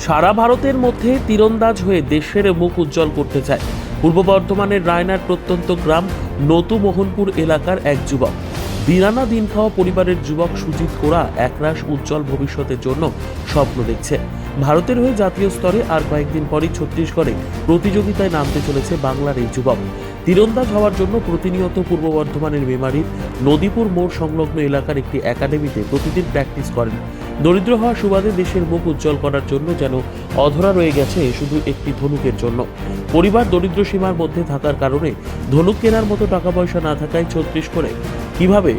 সারা ভারতের মধ্যে তীরন্দাজ হয়ে দেশের মুখ উজ্জ্বল করতে চায় পূর্ব বর্ধমানের রায়নার প্রত্যন্ত গ্রাম নতু মোহনপুর এলাকার এক যুবক। দিনানা দিন খাওয়া পরিবারের যুবক সুজিত কোরা একরাশ উজ্জ্বল ভবিষ্যতের জন্য স্বপ্ন দেখছে। ভারতের হয়ে জাতীয় স্তরে আর কয়েকদিন পরই ছত্তিশগড়ে প্রতিযোগিতায় নামতে চলেছে বাংলার এই যুবক। তীরন্দাজ হওয়ার জন্য প্রতিনিয়ত পূর্ব বর্ধমানের মেমারির নদীপুর মোড় সংলগ্ন এলাকার একটি একাডেমিতে প্রতিদিন প্র্যাকটিস করেন। দরিদ্র হওয়া সুবাদে দেশের মুখ উজ্জ্বল করার জন্য যেন অধরা রয়ে গেছে শুধু একটি ধনুকের জন্য। পরিবার দরিদ্র সীমার মধ্যে থাকার কারণে ধনুক কেনার মতো টাকা পয়সা না থাকায় ছত্তিশগড়ে কিভাবে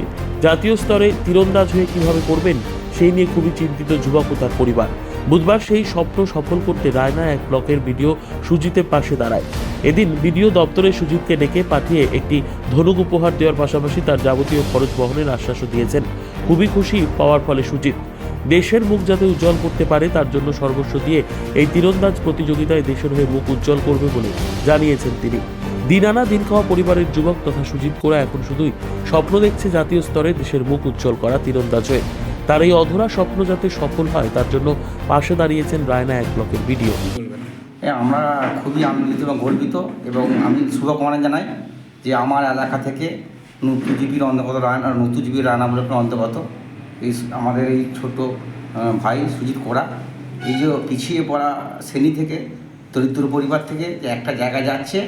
জাতীয় স্তরে তীরন্দাজ হয়ে কিভাবে করবেন সেই নিয়ে খুবই চিন্তিত যুবক ও তার পরিবার। বুধবার সেই স্বপ্ন সফল করতে রায়না এক ব্লকের ভিডিও সুজিতের পাশে দাঁড়ায়। এদিন ভিডিও দপ্তরে সুজিতকে ডেকে পাঠিয়ে একটি ধনুক উপহার দেওয়ার পাশাপাশি তার যাবতীয় খরচ বহনের আশ্বাসও দিয়েছেন। খুবই খুশি পাওয়ার ফলে সুজিত দেশের মুখ যাতে উজ্জ্বল করতে পারে তার জন্য সর্বস্ব দিয়ে এই তীরন্দাজ প্রতিযোগিতায় দেশের হয়ে মুখ উজ্জ্বল করবে বলে জানিয়েছেন তিনি। দিনানা দিন খাওয়া পরিবারের যুবক তথা সুজিত কোরা এখন শুধুই স্বপ্ন দেখছে জাতীয় স্তরে দেশের মুখ উজ্জ্বল করা তীরন্দাজ হয়ে। তার এই অধরা স্বপ্ন যাতে সফল হয় তার জন্য পাশে দাঁড়িয়েছেন রায়না এক ব্লকের ভিডিও। আমরা খুবই আনন্দিত এবং গর্বিত এবং আমি শুভকামনা জানাই যে আমার এলাকা থেকে নতুজিবির অন্তর্গত রায়না নতুজিবির রায়না ব্লকের অন্তর্গত এই আমাদের এই ছোট ভাই সুজিত কোরা এই যে পিছিয়ে পড়া শ্রেণী থেকে দরিদ্র পরিবার থেকে যে একটা জায়গায় যাচ্ছে,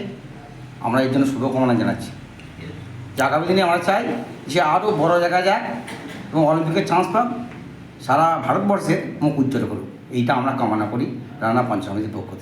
আমরা এর জন্য শুভকামনা জানাচ্ছি। যে আগামী দিনে আমরা চাই যে আরও বড় জায়গায় যাক এবং অলিম্পিকের চান্স পাক, সারা ভারতবর্ষের মুখ উজ্জ্বল করুক, এইটা আমরা কামনা করি রায়না পঞ্চায়েতের পক্ষ থেকে।